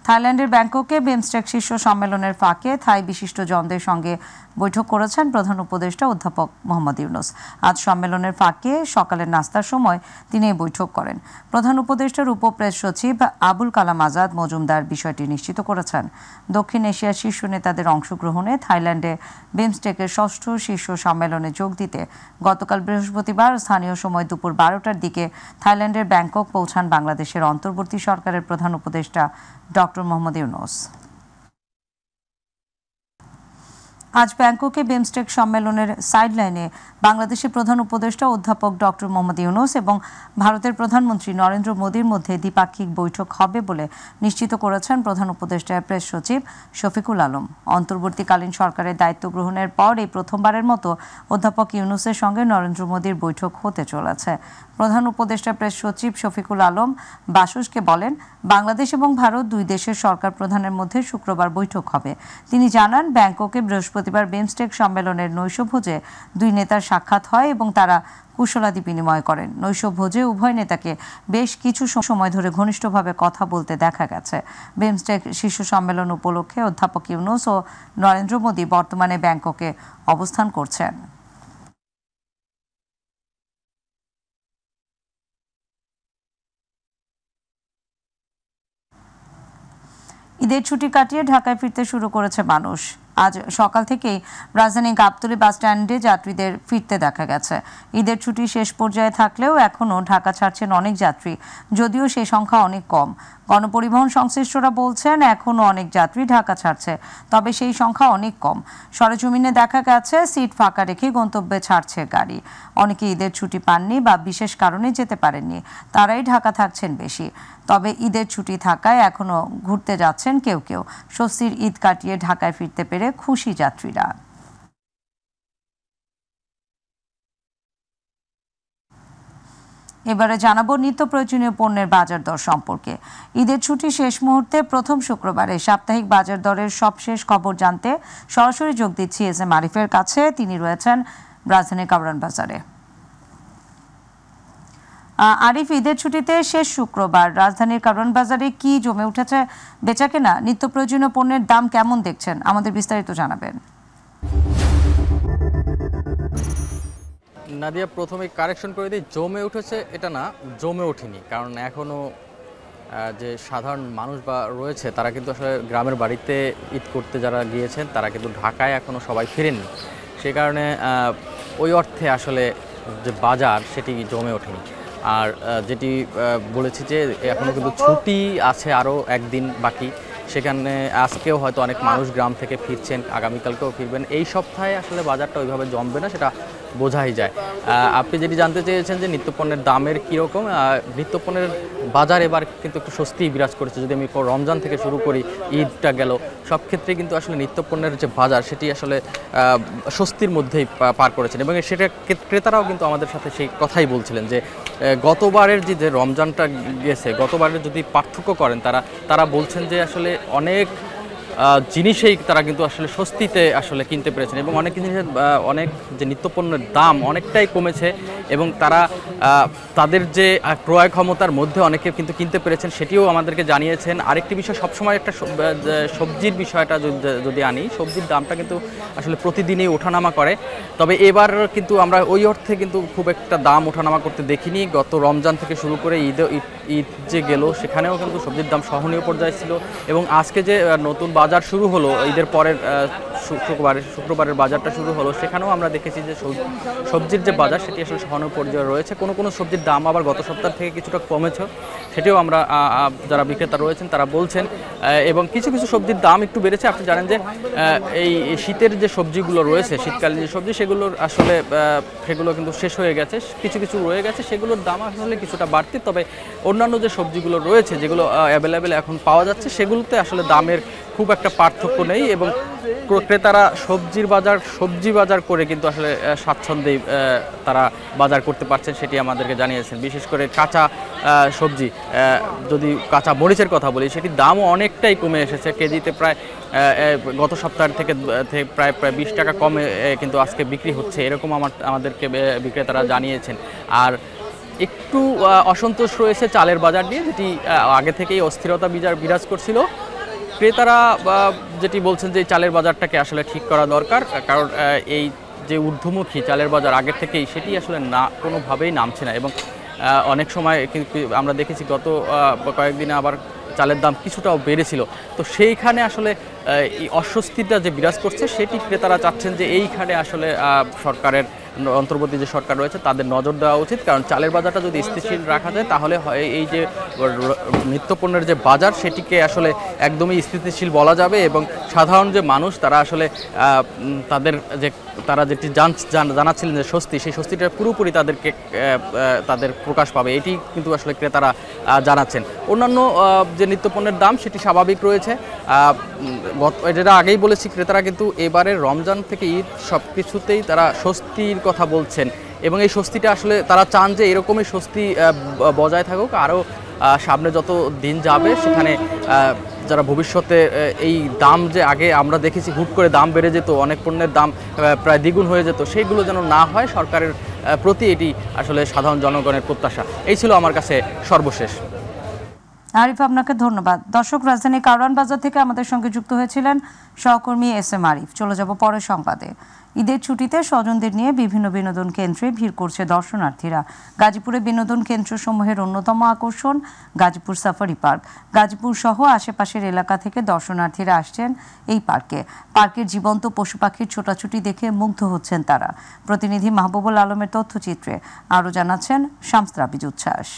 থাইল্যান্ডের ব্যাংককে বিমস্টেক শীর্ষ সম্মেলনের ফাঁকে থাই বিশিষ্টজনদের সঙ্গে বৈঠক করেছেন প্রধান উপদেষ্টা অধ্যাপক মোহাম্মদ ইউনূস। আজ সম্মেলনের ফাঁকে সকালের নাস্তার সময় তিনি এই বৈঠক করেন। প্রধান উপদেষ্টার উপপ্রেস সচিব আবুল কালাম আজাদ মজুমদার বিষয়টি নিশ্চিত করেছেন। দক্ষিণ এশিয়ার শীর্ষ নেতাদের অংশগ্রহণে থাইল্যান্ডে বিমস্টেকের ষষ্ঠ শীর্ষ সম্মেলনে যোগ দিতে গতকাল বৃহস্পতিবার স্থানীয় সময় দুপুর 12টার দিকে থাইল্যান্ডের ব্যাংকক পৌঁছান বাংলাদেশের অন্তর্বর্তী সরকারের প্রধান উপদেষ্টা ডক্টর মোহাম্মদ ইউনূস। আজ ব্যাংককে বিমস্টেক সম্মেলনের সাইডলাইনে বাংলাদেশের প্রধান উপদেষ্টা অধ্যাপক ডক্টর মোহাম্মদ ইউনূস এবং ভারতের প্রধানমন্ত্রী নরেন্দ্র মোদীর মধ্যে দ্বিপাক্ষিক বৈঠক হবে বলে নিশ্চিত করেছেন প্রধান উপদেষ্টার প্রেস সচিব শফিকুল আলম। অন্তর্বর্তীকালীন সরকারের দায়িত্ব গ্রহণের পর এই প্রথমবারের মতো অধ্যাপক ইউনূসের সঙ্গে নরেন্দ্র মোদীর বৈঠক হতে চলেছে। প্রধান উপদেষ্টা প্রেস সচিব শফিকুল আলম বাসসকে বলেন, বাংলাদেশ এবং ভারত দুই দেশের সরকার প্রধানের মধ্যে শুক্রবার বৈঠক হবে। তিনি জানান, ব্যাংককে বৃহস্পতিবার বিমস্টেক সম্মেলনের নৈশভোজে দুই নেতার সাক্ষাৎ হয় এবং তারা কুশলাদি বিনিময় করেন। নৈশভোজে উভয় নেতাকে বেশ কিছু সময় ধরে ঘনিষ্ঠভাবে কথা বলতে দেখা গেছে। বিমস্টেক শীর্ষ সম্মেলন উপলক্ষে অধ্যাপক ইউনূস ও নরেন্দ্র মোদী বর্তমানে ব্যাংককে অবস্থান করছেন। ঈদের ছুটি কাটিয়ে ঢাকায় ফিরতে শুরু করেছে মানুষ। আজ সকাল থেকেই রাজধানী গাবতলী বাস স্ট্যান্ডে যাত্রীদের ফিরতে দেখা গেছে। ঈদের ছুটি শেষ পর্যায়ে থাকলেও এখনও ঢাকা ছাড়ছেন অনেক যাত্রী, যদিও সে সংখ্যা অনেক কম। গণপরিবহন সংশ্লিষ্টরা বলছেন এখনও অনেক যাত্রী ঢাকা ছাড়ছে, তবে সেই সংখ্যা অনেক কম। সরেজমিনে দেখা গেছে সিট ফাঁকা রেখে গন্তব্যে ছাড়ছে গাড়ি। অনেকে ঈদের ছুটি পাননি বা বিশেষ কারণে যেতে পারেননি, তারাই ঢাকা থাকছেন বেশি। তবে ঈদের ছুটি থাকায় এখনও ঘুরতে যাচ্ছেন কেউ কেউ। স্বস্তির ঈদ কাটিয়ে ঢাকায় ফিরতে পেরে খুশি যাত্রীরা। এবারে জানাবো নিত্য প্রয়োজনীয় পণ্যের বাজার দর সম্পর্কে। ঈদের ছুটি শেষ মুহূর্তে প্রথম শুক্রবারে সাপ্তাহিক বাজার দরের সবশেষ খবর জানতে সরাসরি যোগ দিচ্ছি এস এম আরিফের কাছে। তিনি রয়েছেন রাজধানীর কারওয়ান বাজারে। আরিফ, ঈদের ছুটিতে শেষ শুক্রবার রাজধানীর কারওয়ান বাজারে কি জমে উঠেছে বেচাকেনা? নিত্য প্রয়োজনীয় পণ্যের দাম কেমন দেখছেন? আমাদের বিস্তারিত জানাবেন। নাদিয়া, প্রথমে কারেকশন করে দিই, জমে উঠেছে এটা না, জমে ওঠেনি। কারণ এখনও যে সাধারণ মানুষ বা রয়েছে তারা কিন্তু আসলে গ্রামের বাড়িতে ঈদ করতে যারা গিয়েছেন তারা কিন্তু ঢাকায় এখনও সবাই ফিরেননি। সে কারণে ওই অর্থে আসলে যে বাজার সেটি জমে ওঠেনি। আর যেটি বলেছি যে এখনও কিন্তু ছুটি আছে আরও একদিন বাকি, সেখানে আজকেও হয়তো অনেক মানুষ গ্রাম থেকে ফিরছেন, আগামীকালকেও ফিরবেন। এই সপ্তাহে আসলে বাজারটা ওইভাবে জমবে না, সেটা বোঝাই যায়। আপনি যেটি জানতে চেয়েছেন যে নিত্যপণ্যের দামের কীরকম, নিত্যপণ্যের বাজার এবার কিন্তু একটু স্বস্তি বিরাজ করেছে। যদি আমি রমজান থেকে শুরু করি, ঈদটা গেল, সব ক্ষেত্রে কিন্তু আসলে নিত্যপণ্যের যে বাজার সেটি আসলে স্বস্তির মধ্যেই পার করেছেন। এবং সেটা ক্রেতারাও কিন্তু আমাদের সাথে সেই কথাই বলছিলেন যে গতবারের যে রমজানটা গেছে, গতবারের যদি পার্থক্য করেন তারা বলছেন যে আসলে অনেক জিনিসেই তারা কিন্তু আসলে স্বস্তিতে আসলে কিনতে পেরেছেন এবং অনেক জিনিসের অনেক যে নিত্যপণ্যের দাম অনেকটাই কমেছে এবং তারা তাদের যে ক্রয় ক্ষমতার মধ্যে অনেকে কিন্তু কিনতে পেরেছেন, সেটিও আমাদেরকে জানিয়েছেন। আরেকটি বিষয়, সবসময় একটা সবজির বিষয়টা যদি আনি, সবজির দামটা কিন্তু আসলে প্রতিদিনই ওঠানামা করে। তবে এবার কিন্তু আমরা ওই অর্থে কিন্তু খুব একটা দাম ওঠানামা করতে দেখিনি। গত রমজান থেকে শুরু করে ঈদ যে গেল, সেখানেও কিন্তু সবজির দাম সহনীয় পর্যায়ে ছিল। এবং আজকে যে নতুন বাজার শুরু হলো, ঈদের পরের শুক্রবারের বাজারটা শুরু হলো, সেখানেও আমরা দেখেছি যে সবজির যে বাজার সেটি আসলে সহনীয় পর্যায়ে রয়েছে। কোনো সবজির দাম আবার গত সপ্তাহ থেকে কিছুটা কমেছে, সেটিও আমরা যারা বিক্রেতা রয়েছেন তারা বলছেন। এবং কিছু সবজির দাম একটু বেড়েছে। আপনি জানেন যে এই শীতের যে সবজিগুলো রয়েছে, শীতকালীন যে সবজি, সেগুলোর আসলে সেগুলো কিন্তু শেষ হয়ে গেছে, কিছু রয়ে গেছে, সেগুলোর দাম আসলে কিছুটা বাড়তি। তবে অন্যান্য যে সবজিগুলো রয়েছে, যেগুলো অ্যাভেলেবেল এখন পাওয়া যাচ্ছে, সেগুলোতে আসলে দামের খুব একটা পার্থক্য নেই এবং ক্রেতারা সবজি বাজার করে কিন্তু আসলে স্বাচ্ছন্দ্যেই তারা বাজার করতে পারছেন, সেটি আমাদেরকে জানিয়েছেন। বিশেষ করে কাঁচা সবজি, যদি কাঁচা মরিচের কথা বলি, সেটির দামও অনেকটাই কমে এসেছে। কেজিতে প্রায় গত সপ্তাহ থেকে প্রায় 20 টাকা কমে কিন্তু আজকে বিক্রি হচ্ছে, এরকম আমাদেরকে বিক্রেতারা জানিয়েছেন। আর একটু অসন্তোষ রয়েছে চালের বাজার নিয়ে, যেটি আগে থেকেই অস্থিরতা বিরাজ করছিল। ক্রেতারা যেটি বলছেন যে চালের বাজারটাকে আসলে ঠিক করা দরকার, কারণ এই যে ঊর্ধ্বমুখী চালের বাজার আগের থেকেই সেটি আসলে না কোনোভাবেই নামছে না। এবং অনেক সময় আমরা দেখেছি গত কয়েকদিনে আবার চালের দাম কিছুটাও বেড়েছিল। তো সেইখানে আসলে এই অস্বস্তিটা যে বিরাজ করছে সেটি ক্রেতারা চাচ্ছেন যে এইখানে আসলে সরকারের অন্তর্বর্তী যে সরকার রয়েছে তাদের নজর দেওয়া উচিত, কারণ চালের বাজারটা যদি স্থিতিশীল রাখা যায় তাহলে এই যে নিত্যপণ্যের যে বাজার সেটিকে আসলে একদমই স্থিতিশীল বলা যাবে এবং সাধারণ যে মানুষ তারা আসলে তারা যেটি জানাচ্ছিলেন যে স্বস্তি, সেই স্বস্তিটা পুরোপুরি তাদের প্রকাশ পাবে, এটি কিন্তু আসলে ক্রেতারা জানাচ্ছেন। অন্যান্য যে নিত্যপণ্যের দাম সেটি স্বাভাবিক রয়েছে। যেটা আগেই বলেছি, ক্রেতারা কিন্তু এবারের রমজান থেকে ঈদ সব কিছুতেই তারা স্বস্তির কথা বলছেন এবং এই স্বস্তিটা আসলে তারা চান যে এরকমই স্বস্তি বজায় থাকুক। আরও সামনে যত দিন যাবে সেখানে যারা ভবিষ্যতে এই দাম যে আগে আমরা দেখেছি হুট করে দাম বেড়ে যেত, অনেক পণ্যের দাম প্রায় দ্বিগুণ হয়ে যেত, সেইগুলো যেন না হয়, সরকারের প্রতি এটি আসলে সাধারণ জনগণের প্রত্যাশা। এই ছিল আমার কাছে সর্বশেষ। আরিফ, আপনাকে ধন্যবাদ। দর্শক, রাজধানী কারওয়ান বাজার থেকে আমাদের সঙ্গে যুক্ত হয়েছিলেন সহকর্মী SM আরিফ। চলে যাব পরের সংবাদে। ঈদের ছুটিতে স্বজনদের নিয়ে বিভিন্ন বিনোদন কেন্দ্রে ভিড় করছে দর্শনার্থীরা। গাজীপুরে বিনোদন কেন্দ্রসমূহের অন্যতম আকর্ষণ গাজীপুর সাফারি পার্ক। গাজীপুর সহ আশেপাশের এলাকা থেকে দর্শনার্থীরা আসছেন এই পার্কে। পার্কের জীবন্ত পশু পাখির ছোটাছুটি দেখে মুগ্ধ হচ্ছেন তারা। প্রতিনিধি মাহবুবুল আলমের তথ্যচিত্রে আরও জানাচ্ছেন শামস রাবিজ উচ্ছ্বাস।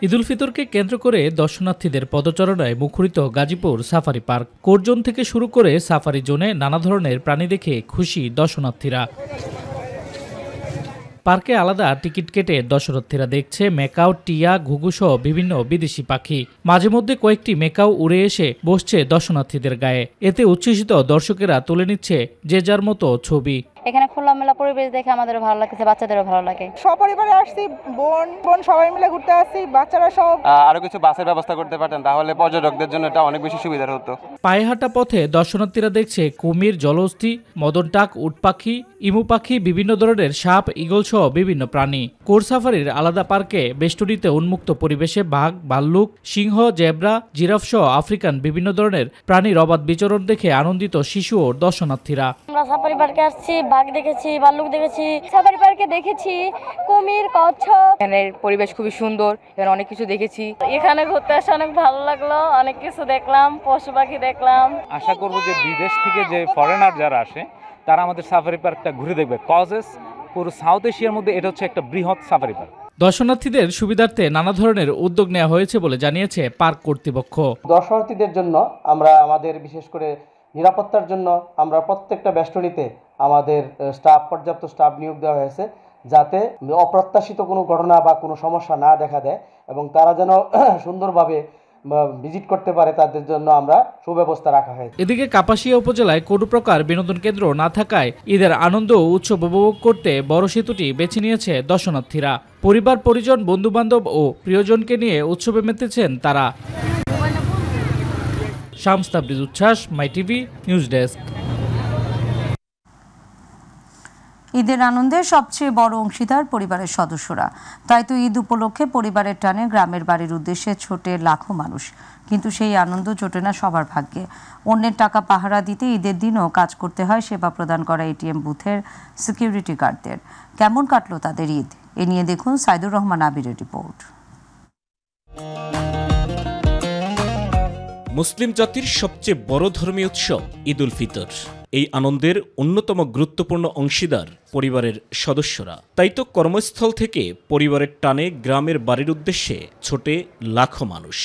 ঈদুল ফিতরকে কেন্দ্র করে দর্শনার্থীদের পদচারণায় মুখরিত গাজীপুর সাফারি পার্ক। কোর্ট থেকে শুরু করে সাফারি জোনে নানা ধরনের প্রাণী দেখে খুশি দর্শনার্থীরা। পার্কে আলাদা টিকিট কেটে দর্শনার্থীরা দেখছে মেকাও, টিয়া, ঘুঘু সহ বিভিন্ন বিদেশি পাখি। মাঝে মধ্যে কয়েকটি মেকাও উড়ে এসে বসছে দর্শনার্থীদের গায়ে। এতে উচ্ছ্বসিত দর্শকেরা তুলে নিচ্ছে যে যার মতো ছবি। এখানে খোলামেলা পরিবেশ দেখে আমাদের ভালো লাগছে, বাচ্চাদেরও ভালো লাগে। সপরিবারে আসছি, বোন সবাই মিলে ঘুরতে আসছি, বাচ্চারা সব। আরো কিছু বাসের ব্যবস্থা করতে পারতেন তাহলে পর্যটকদের জন্য এটা অনেক বেশি সুবিধার হতো। পায়ে হাঁটা পথে দর্শনার্থীরা দেখছে কুমির, জলহস্তী, মদনটাক, উট পাখি, ইমু পাখি, বিভিন্ন ধরনের সাপ, ঈগল সহ বিভিন্ন প্রাণী। কোর সাফারির আলাদা পার্কে বেষ্টনীতে উন্মুক্ত পরিবেশে বাঘ, ভাল্লুক, সিংহ, জেব্রা, জিরাফ সহ আফ্রিকান বিভিন্ন ধরনের প্রাণীর অবাধ বিচরণ দেখে আনন্দিত শিশু ও দর্শনার্থীরা। আমরা সাফারি পার্কে আসছি, বাঘ দেখেছি, ভাল্লুক দেখেছি, সাফারি পার্কে দেখেছি কুমির, কচ্ছপ। এখানের পরিবেশ খুবই সুন্দর, এখানে অনেক কিছু দেখেছি। এখানে ঘুরতে আসে অনেক ভালো লাগলো, অনেক কিছু দেখলাম, পশু পাখি দেখলাম। আশা করব যে বিদেশ থেকে যে ফরেনার যারা আসে তারা আমাদের সাফারি পার্কটা ঘুরে দেখবে। কজেস পুরো সাউথ এশিয়ার মধ্যে এটা হচ্ছে একটা বৃহৎ সাফারি পার্ক। দর্শনার্থীদের সুবিধার্থে নানা ধরনের উদ্যোগ নেওয়া হয়েছে বলে জানিয়েছে পার্ক কর্তৃপক্ষ। দর্শনার্থীদের জন্য আমরা আমাদের বিশেষ করে নিরাপত্তার জন্য আমরা প্রত্যেকটা বেষ্টনীতে আমাদের পর্যাপ্ত স্টাফ নিয়োগ দেওয়া হয়েছে, যাতে অপ্রত্যাশিত কোনো ঘটনা বা কোনো সমস্যা না দেখা দেয় এবং তারা যেন সুন্দরভাবে ভিজিট করতে পারে, তাদের জন্য আমরা সুব্যবস্থা রাখা হয়েছে। এদিকে কাপাসিয়া উপজেলায় কোনো প্রকার বিনোদন কেন্দ্র না থাকায় ঈদের আনন্দ ও উৎসব উপভোগ করতে বড় সেতুটি বেছে নিয়েছে দর্শনার্থীরা। পরিবার, পরিজন, বন্ধুবান্ধব ও প্রিয়জনকে নিয়ে উৎসবে মেতেছেন তারা। শামস তাবরিজ উচ্ছ্বাস, মাই টিভি নিউজ ডেস্ক। ঈদের আনন্দে সবচেয়ে বড় অংশীদার পরিবারের সদস্যরা। তাই তো ঈদ উপলক্ষে পরিবারের টানে গ্রামের বাড়ির উদ্দেশ্যে ছোটে লাখো মানুষ। কিন্তু সেই আনন্দ জোটে না সবার ভাগ্যে। অন্যের টাকা পাহারা দিতে ঈদের দিনও কাজ করতে হয় সেবা প্রদান করা এটিএম বুথের সিকিউরিটি গার্ডদের। কেমন কাটলো তাদের ঈদ, এ নিয়ে দেখুন সাইদুর রহমান আবিরের রিপোর্ট। মুসলিম জাতির সবচেয়ে বড় ধর্মীয় উৎসব ঈদ উল ফিতর। এই আনন্দের অন্যতম গুরুত্বপূর্ণ অংশীদার পরিবারের সদস্যরা। তাই তো কর্মস্থল থেকে পরিবারের টানে গ্রামের বাড়ির উদ্দেশ্যে ছোটে লাখো মানুষ।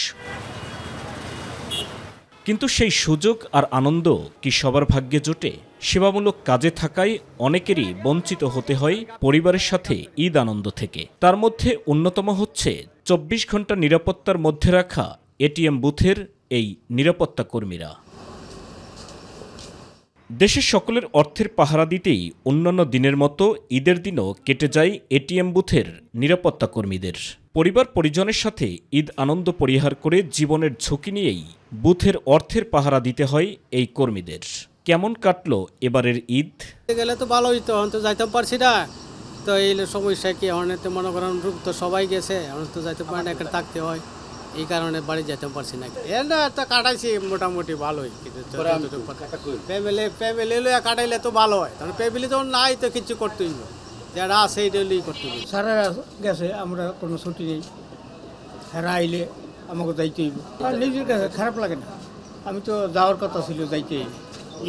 কিন্তু সেই সুযোগ আর আনন্দ কি সবার ভাগ্যে জোটে? সেবামূলক কাজে থাকায় অনেকেরই বঞ্চিত হতে হয় পরিবারের সাথে ঈদ আনন্দ থেকে। তার মধ্যে অন্যতম হচ্ছে 24 ঘন্টা নিরাপত্তার মধ্যে রাখা এটিএম বুথের এই নিরাপত্তা কর্মীরা। দেশের সকলের অর্থের পাহারা দিতেই অন্যান্য দিনের মতো ঈদের দিনও কেটে যায় এটিএম বুথের নিরাপত্তা কর্মীদের। পরিবার পরিজনের সাথে ঈদ আনন্দ পরিহার করে জীবনের ঝুঁকি নিয়েই বুথের অর্থের পাহারা দিতে হয় এই কর্মীদের। কেমন কাটলো এবারের ঈদ? গেলে তো ভালো হইতো, তো যাইতে পারছি না, তো এই সমস্যা কি অনেক মনে করেন তো সবাই গেছে, অনেক তো যাইতে পারে না, এখানে থাকতে হয়, এই কারণে বাড়ি যেতে পারছি না। এটা একটা কাটাইছি মোটামুটি ভালোই, ফ্যামিলি লইয়া কাটাইলে তো ভালো হয়, কারণ ফ্যামিলি যখন নাই তো কিছু করতেই না, যারা আছে এইটাই করতে হবে। সারা গেছে, আমরা কোনো ছুটি নেই, সারা আইলে আমাকে যাইতে হইব। আর নিজের কাছে খারাপ লাগে না, আমি তো যাওয়ার কথা ছিল, যাইতে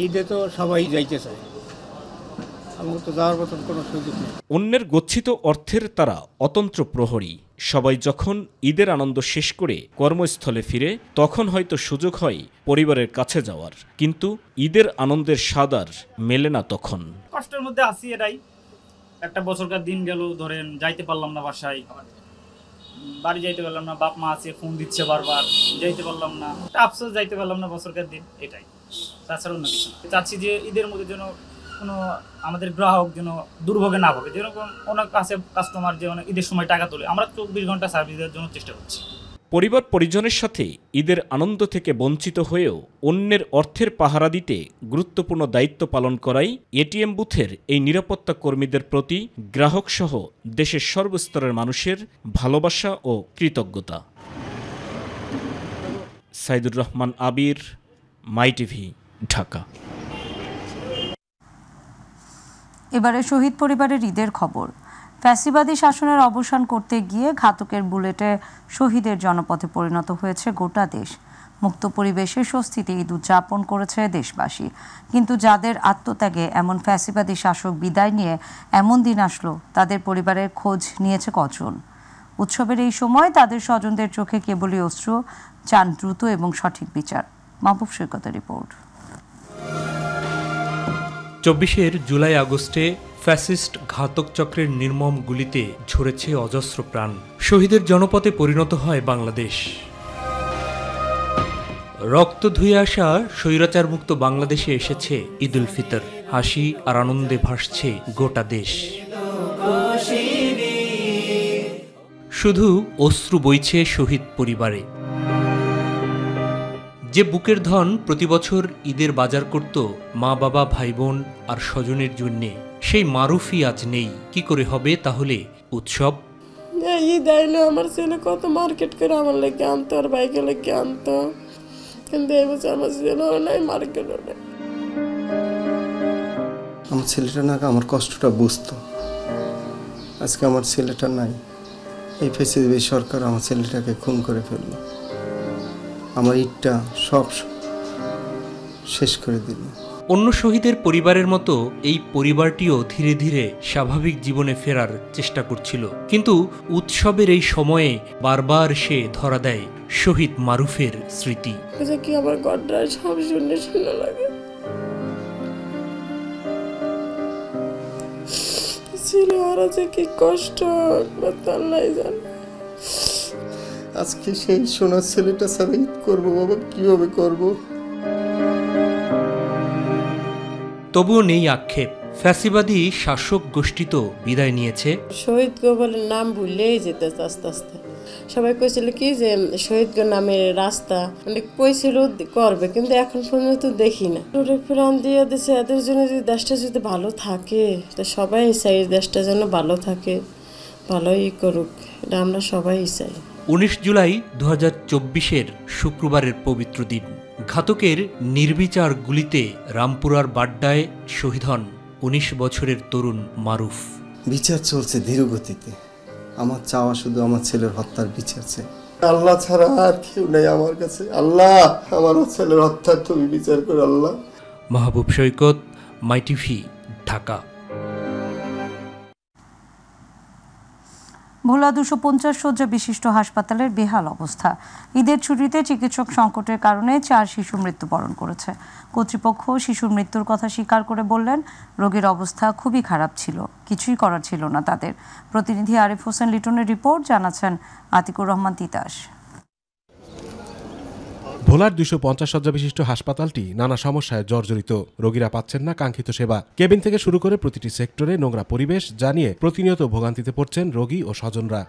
ঈদে তো সবাই যাইতে চায়, আমাকে তো যাওয়ার মতন কোনো সুযোগ নেই। অন্যের গচ্ছিত অর্থের তারা অতন্ত্র প্রহরী। সবাই যখন ঈদের আনন্দ শেষ করে কর্মস্থলে ফিরে তখন হয়তো সুযোগ হয় পরিবারের কাছে যাওয়ার, কিন্তু ঈদের আনন্দের স্বাদ আর মেলে না তখন। কষ্টের মধ্যে আছি, এটাই একটা বছরকার দিন গেল, ধরেন যাইতে পারলাম না বাসায়, বাড়ি যাইতে পারলাম না, বাপ মা আছে ফোন দিচ্ছে বারবার, যাইতে পারলাম না, আফসোস যাইতে পারলাম না বছরকার দিন, এটাই, তাছাড়া অন্য কিছু। চাচ্ছি যে ঈদের মধ্যে যেন কোনো আমাদের গ্রাহক যেন দুর্ভোগে না ভোগে, যেরকম অনেক কাছে কাস্টমার যে ঈদের সময় টাকা তোলে, আমরা 24 ঘন্টা সার্ভিস দেওয়ার জন্য চেষ্টা করছি। পরিবার পরিজনের সাথে ঈদের আনন্দ থেকে বঞ্চিত হয়েও অন্যের অর্থের পাহারা দিতে গুরুত্বপূর্ণ দায়িত্ব পালন করাই এটিএম বুথের এই নিরাপত্তা কর্মীদের প্রতি গ্রাহকসহ দেশের সর্বস্তরের মানুষের ভালোবাসা ও কৃতজ্ঞতা। সাইদুর রহমান আবির, মাই টিভি, ঢাকা। এবারে শহীদ পরিবারের ঈদের খবর। ফ্যাসিবাদী শাসনের অবসান করতে গিয়ে ঘাতকের বুলেটে শহীদের জনপথে পরিণত হয়েছে গোটা দেশ। মুক্ত পরিবেশে স্বস্তিতে ঈদ উদযাপন করেছে দেশবাসী, কিন্তু যাদের আত্মত্যাগে এমন ফ্যাসিবাদী শাসক বিদায় নিয়ে এমন দিন আসলো, তাদের পরিবারের খোঁজ নিয়েছে কজন? উৎসবের এই সময় তাদের স্বজনদের চোখে কেবলই অশ্রু, চান দ্রুত এবং সঠিক বিচার। মাহবুব সৈকতের রিপোর্ট। 24 জুলাই আগস্টে ফ্যাসিস্ট ঘাতক চক্রের নির্মম গুলিতে ঝরেছে অজস্র প্রাণ। শহীদের জনপথে পরিণত হয় বাংলাদেশ। রক্ত ধুয়ে আসা স্বৈরাচার মুক্ত বাংলাদেশে এসেছে ঈদ উল ফিতর। হাসি আর আনন্দে ভাসছে গোটা দেশ। শুধু অশ্রু বইছে শহীদ পরিবারে। যে বুকের ধন প্রতি বছর ঈদের বাজার করত মা বাবা ভাই বোন আর স্বজনের জন্যে, সেই মারুফই আজ নেই। কি করে হবে তাহলে উৎসব? ঈদ আইলে আমার ছেলে কত মার্কেট করে আমার লেগে আনতো, আর বাইকে লেগে আনতো, কিন্তু এই বছর আমার ছেলেও নাই, মার্কেটও নেই। আমার ছেলেটা না আমার কষ্টটা বুঝতো, আজকে আমার ছেলেটা নাই। এই ফ্যাসিবাদী সরকার আমার ছেলেটাকে খুন করে ফেললো, আমার ঈদটা সব শেষ করে দিল। অন্য শহীদের পরিবারের মতো এই পরিবারটিও ধীরে ধীরে স্বাভাবিক জীবনে ফেরার চেষ্টা করছিল, কিন্তু উৎসবের এই সময়ে বারবার সে ধরা দেয় শহীদ মারুফের স্মৃতি। কি আমার গড্ডা সব শুনে শুনে লাগে, ছিল আর আছে কি কষ্ট আল্লাহ জানে। আজকে সেই সোনার ছেলেটা ছাড়া ঈদ করবো বাবা, কিভাবে করব? তবুও নেই আক্ষেপ, ফ্যাসিবাদী শাসক গোষ্ঠী তো বিদায় নিয়েছে। শহীদ গোপালের নাম ভুলেই যেতে আস্তে আস্তে। সবাই কইছিল কি যে শহীদ গো নামের রাস্তা মানে কইছিল করবে, কিন্তু এখন পর্যন্ত দেখি না। প্রাণ দিয়ে দিছে, এদের জন্য যদি দেশটা যদি ভালো থাকে, তো সবাই চাই দেশটা যেন ভালো থাকে, ভালোই করুক, এটা আমরা সবাই চাই। 19 জুলাই 2024 শুক্রবারের পবিত্র দিন। ঘাতকের নির্বিচার গুলিতে রামপুরার বাড্ডায় শহীদ হন 19 বছরের তরুণ মারুফ। বিচার চলছে ধীর গতিতে, আমার চাওয়া শুধু আমার ছেলের হত্যার বিচার চাই। আল্লাহ ছাড়া আর কেউ নেই আমার কাছে। আল্লাহ, আমার ছেলের হত্যার তুমি বিচার করো আল্লাহ। মাহবুব সৈকত, মাই টিভি, ঢাকা। ভোলা 250 শয্যা বিশিষ্ট হাসপাতালের বেহাল অবস্থা। ঈদের ছুটিতে চিকিৎসক সংকটের কারণে 4 শিশু মৃত্যুবরণ করেছে। কর্তৃপক্ষ শিশুর মৃত্যুর কথা স্বীকার করে বললেন, রোগীর অবস্থা খুবই খারাপ ছিল, কিছুই করার ছিল না তাদের। প্রতিনিধি আরিফ হোসেন লিটনের রিপোর্ট, জানাচ্ছেন আতিকুর রহমান তিতাস। ভোলার 250 শয্যা বিশিষ্ট হাসপাতালটি নানা সমস্যায় জর্জরিত। রোগীরা পাচ্ছেন না কাঙ্ক্ষিত সেবা। কেবিন থেকে শুরু করে প্রতিটি সেক্টরে নোংরা পরিবেশ জানিয়ে প্রতিনিয়ত ভোগান্তিতে পড়ছেন রোগী ও স্বজনরা।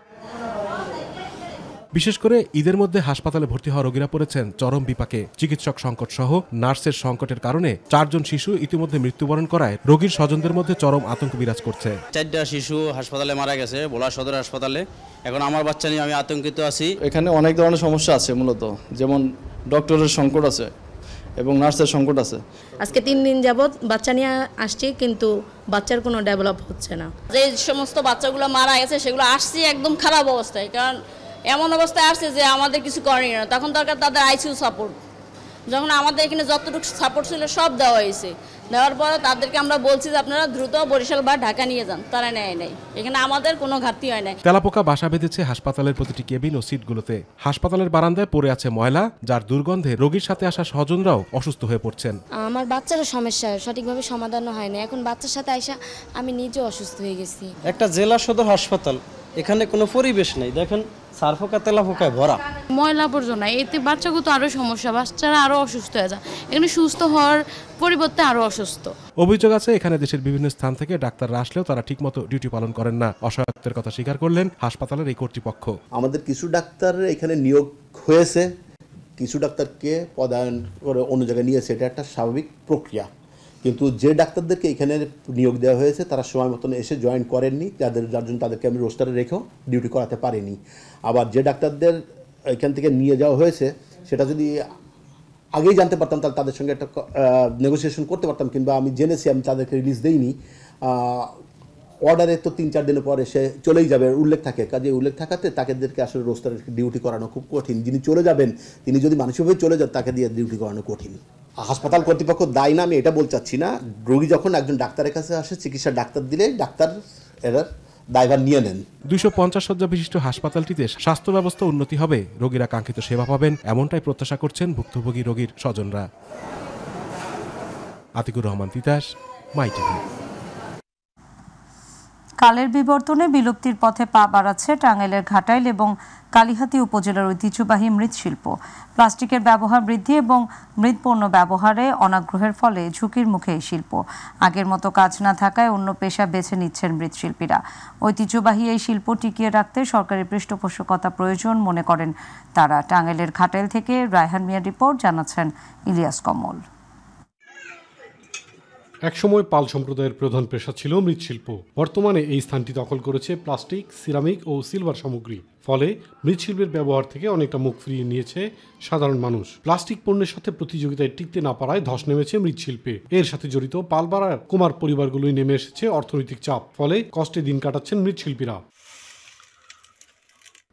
বিশেষ করে ঈদের মধ্যে হাসপাতালে ভর্তি হওয়া রোগীরা পড়েছেন চরম বিপাকে। চিকিৎসক সংকট সহ নার্সের সংকটের কারণে 4 জন শিশু ইতিমধ্যে মৃত্যুবরণ করায় রোগীর স্বজনদের মধ্যে চরম আতঙ্ক বিরাজ করছে। 4টা শিশু হাসপাতালে মারা গেছে, ভোলা সদর হাসপাতালে। এখন আমার বাচ্চা নিয়ে আমি আতঙ্কিত আছি। এখানে অনেক ধরনের সমস্যা আছে, মূলত যেমন ডক্টরের সংকট আছে এবং নার্সের সংকট আছে। আজকে 3 দিন যাবত বাচ্চা নিয়ে আসছি, কিন্তু বাচ্চার কোনো ডেভেলপ হচ্ছে না। যে সমস্ত বাচ্চাগুলো মারা গেছে সেগুলো আসছে একদম খারাপ অবস্থায়, কারণ এমন অবস্থায় আসছে যে আমাদের কিছু করেনি না। তখন দরকার তাদের আইসিইউ সাপোর্ট। যখন আমাদের এখানে যতটুকু সাপোর্ট ছিল সব দেওয়া হয়েছে, দেওয়ার পরে তাদেরকে আমরা বলছি যে আপনারা দ্রুত বরিশাল বা ঢাকা নিয়ে যান, তারা নেয় নাই। এখানে আমাদের কোনো ঘাটতি হয় নাই। তেলাপোকা বাসা বেঁধেছে হাসপাতালের প্রতিটি কেবিন ও সিটগুলোতে। হাসপাতালের বারান্দায় পড়ে আছে ময়লা, যার দুর্গন্ধে রোগীর সাথে আসা স্বজনরাও অসুস্থ হয়ে পড়ছেন। আমার বাচ্চারও সমস্যা সঠিকভাবে সমাধানও হয় না। এখন বাচ্চার সাথে আইসা আমি নিজে অসুস্থ হয়ে গেছি। একটা জেলা সদর হাসপাতাল, এখানে কোনো পরিবেশ নেই। দেখেন সারফোকা তেলাপোকায় ভরা, ময়লা আবর্জনা, এতে বাচ্চাকে তো আরো সমস্যা, বাচ্চারা আরো অসুস্থ হয়ে যায়। এখানে সুস্থ হওয়ার পরিবর্তে আরো অসুস্থ। অভিযোগ আছে এখানে দেশের বিভিন্ন স্থান থেকে ডাক্তাররা আসলেও তারা ঠিকমতো ডিউটি পালন করেন না। অসহায়ত্বের কথা স্বীকার করলেন হাসপাতালের এই কর্তৃপক্ষ। আমাদের কিছু ডাক্তার এখানে নিয়োগ হয়েছে, কিছু ডাক্তারকে পদায়ন করে অন্য জায়গায় নিয়েছে, এটা একটা স্বাভাবিক প্রক্রিয়া। কিন্তু যে ডাক্তারদেরকে এখানে নিয়োগ দেওয়া হয়েছে তারা সময় মতন এসে জয়েন করেননি, যার জন্য তাদেরকে আমি রোস্টারে রেখেও ডিউটি করাতে পারিনি। আবার যে ডাক্তারদের এখান থেকে নিয়ে যাওয়া হয়েছে সেটা যদি আগেই জানতে পারতাম তাহলে তাদের সঙ্গে একটা নেগোসিয়েশন করতে পারতাম, কিংবা আমি জেনেছি আমি তাদেরকে রিলিজ দেইনি। অর্ডারে তো 3-4 দিনের পরে সে চলেই যাবে উল্লেখ থাকে, কাজে উল্লেখ থাকাতে তাদেরকে আসলে রোস্টারে ডিউটি করানো খুব কঠিন। যিনি চলে যাবেন তিনি যদি মানসিকভাবে চলে যান তাকে দিয়ে ডিউটি করানো কঠিন। হাসপাতাল কর্তৃপক্ষ দায়ী না, আমি এটা বলতে চাচ্ছি না। রোগী যখন একজন ডাক্তারের কাছে আসে, চিকিৎসা ডাক্তার দিলে ডাক্তার এর দায়ভার নিয়ে নেন। 250 শয্যা বিশিষ্ট হাসপাতালটিতে স্বাস্থ্য ব্যবস্থা উন্নতি হবে, রোগীরা কাঙ্ক্ষিত সেবা পাবেন, এমনটাই প্রত্যাশা করছেন ভুক্তভোগী রোগীর স্বজনরা। আতিকুর রহমান তিতাস, মাই টিভি। কালের বিবর্তনে বিলুপ্তির পথে পা বাড়াচ্ছে টাঙ্গাইলের ঘাটাইল এবং কালিহাতী উপজেলার ঐতিহ্যবাহী মৃৎশিল্প। প্লাস্টিকের ব্যবহার বৃদ্ধি এবং মৃৎপণ্য ব্যবহারে অনাগ্রহের ফলে ঝুঁকির মুখে এই শিল্প। আগের মতো কাজ না থাকায় অন্য পেশা বেছে নিচ্ছেন মৃৎশিল্পীরা। ঐতিহ্যবাহী এই শিল্প টিকিয়ে রাখতে সরকারি পৃষ্ঠপোষকতা প্রয়োজন মনে করেন তারা। টাঙ্গাইলের ঘাটাইল থেকে রায়হান মিয়ার রিপোর্ট, জানাচ্ছেন ইলিয়াস কমল। একসময় পাল সম্প্রদায়ের প্রধান পেশা ছিল মৃৎশিল্প। বর্তমানে এই স্থানটি দখল করেছে প্লাস্টিক, সিরামিক ও সিলভার সামগ্রী। ফলে মৃৎশিল্পের ব্যবহার থেকে অনেকটা মুখ ফিরিয়ে নিয়েছে সাধারণ মানুষ। প্লাস্টিক পণ্যের সাথে প্রতিযোগিতায় টিকতে না পারায় ধস নেমেছে মৃৎশিল্পে। এর সাথে জড়িত পালপাড়ার কুমার পরিবারগুলোই নেমে এসেছে অর্থনৈতিক চাপ। ফলে কষ্টে দিন কাটাচ্ছেন মৃৎশিল্পীরা।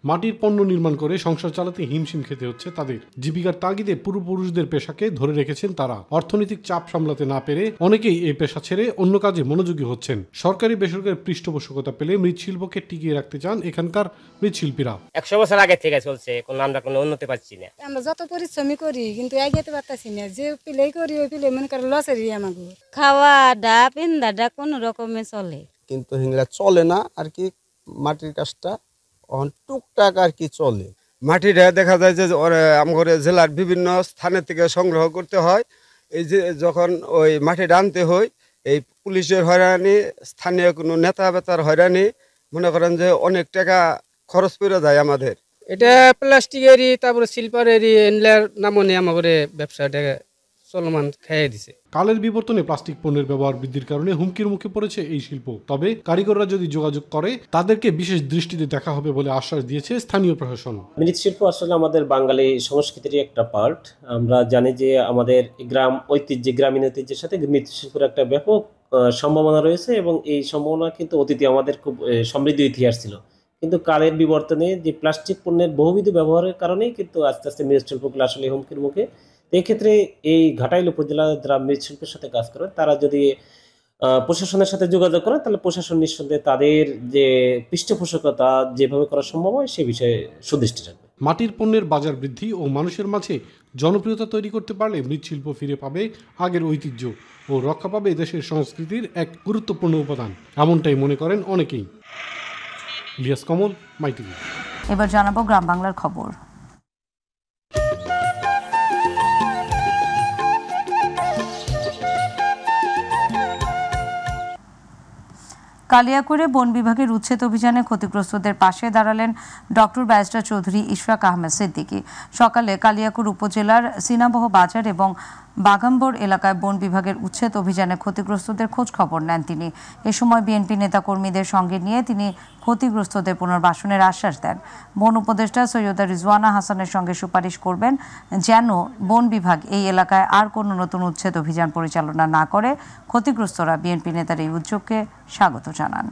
মাটির পণ্য নির্মাণ করে সংসার চালাতে হিমশিম খেতে হচ্ছে তাদের। জীবিকার তাগিদে পূর্বপুরুষদের পেশাকে ধরে রেখেছেন তারা। অর্থনৈতিক চাপ সামলাতে না পেরে অনেকেই এই পেশা ছেড়ে অন্য কাজে মনোযোগী হচ্ছেন। সরকারি বেসরকারি পৃষ্ঠপোষকতা পেলে মৃৎশিল্পকে টিকিয়ে রাখতে চান এখানকার মৃৎশিল্পীরা। 100 বছর আগে থেকে চলছে, আমরা কোনো উন্নতি পাচ্ছি না। আমরা যত পরিশ্রমী করি কিন্তু এগিয়ে পারতেছি না। যে পিলেই করি ওই পিলে মনে করে লসেরই আমাকে। খাওয়া ডা পিন্দাটা কোনো রকমে চলে, কিন্তু হিংলা চলে না আর কি। মাটির কাজটা টুকটাক আর কি চলে। মাটিটা দেখা যায় যে আমাদের জেলার বিভিন্ন স্থানে থেকে সংগ্রহ করতে হয়। এই যে যখন ওই মাটি আনতে হয়, এই পুলিশের হয়রানি, স্থানীয় কোনো নেতা বেতার হয়রানি, মনে করেন যে অনেক টাকা খরচ করে যায় আমাদের। এটা প্লাস্টিকেরই, তারপরে শিল্পেরই এনলার নামনে আমাদের ব্যবসাটা চলমান খেয়ে দিছে। কালের বিবর্তনে প্লাস্টিক পণ্যের ব্যবহার বৃদ্ধির কারণে হুমকির মুখে পড়েছে এই শিল্প। তবে কারিগররা যদি যোগাযোগ করে তাদেরকে বিশেষ দৃষ্টিতে দেখা হবে বলে আশ্বাস দিয়েছে স্থানীয় প্রশাসন। মৃৎশিল্প আসলে আমাদের বাঙালি সংস্কৃতির একটা পার্ট। আমরা জানি যে আমাদের গ্রামীণ ঐতিহ্যের সাথে মৃৎশিল্পের একটা ব্যাপক সম্ভাবনা রয়েছে এবং এই সম্ভাবনা কিন্তু অতীতে আমাদের খুব সমৃদ্ধ ইতিহাস ছিল। কিন্তু কালের বিবর্তনে যে প্লাস্টিক পণ্যের বহুবিধ ব্যবহারের কারণেই কিন্তু আস্তে আস্তে মৃৎশিল্পগুলো আসলে হুমকির মুখে। এক্ষেত্রে এই ঘাটাইল উপজেলা যারা মৃৎশিল্পের সাথে কাজ করে তারা যদি প্রশাসনের সাথে যোগাযোগ করে তাহলে প্রশাসন নিঃসন্দেহে তাদের যে পৃষ্ঠপোষকতা যেভাবে করা সম্ভব হয় সে বিষয়ে সুদৃষ্টি রাখবে। মাটির পণ্যের বাজার বৃদ্ধি ও মানুষের মাঝে জনপ্রিয়তা তৈরি করতে পারলে মৃৎশিল্প ফিরে পাবে আগের ঐতিহ্য ও রক্ষা পাবে দেশের সংস্কৃতির এক গুরুত্বপূর্ণ উপাদান, এমনটাই মনে করেন অনেকেই। ইলিয়াস কমল, মাই টিভি। এবার জানাবো গ্রাম বাংলার খবর। কালিয়াকৈরে বন বিভাগের উচ্ছেদ অভিযানে ক্ষতিগ্রস্তদের পাশে দাঁড়ালেন ডক্টর ব্যারিস্টার চৌধুরী ইশরাক আহমেদ সিদ্দিকী। সকালে কালিয়াকৈর উপজেলার সিনাবহ বাজার এবং বাগাম্বর এলাকায় বন বিভাগের উচ্ছেদ অভিযানে ক্ষতিগ্রস্তদের খোঁজ খবর নেন তিনি। এ সময় বিএনপি নেতাকর্মীদের সঙ্গে নিয়ে তিনি ক্ষতিগ্রস্তদের পুনর্বাসনের আশ্বাস দেন। বন উপদেষ্টা সৈয়দা রিজওয়ানা হাসানের সঙ্গে সুপারিশ করবেন যেন বন বিভাগ এই এলাকায় আর কোনো নতুন উচ্ছেদ অভিযান পরিচালনা না করে। ক্ষতিগ্রস্তরা বিএনপি নেতার এই উদ্যোগকে স্বাগত জানান।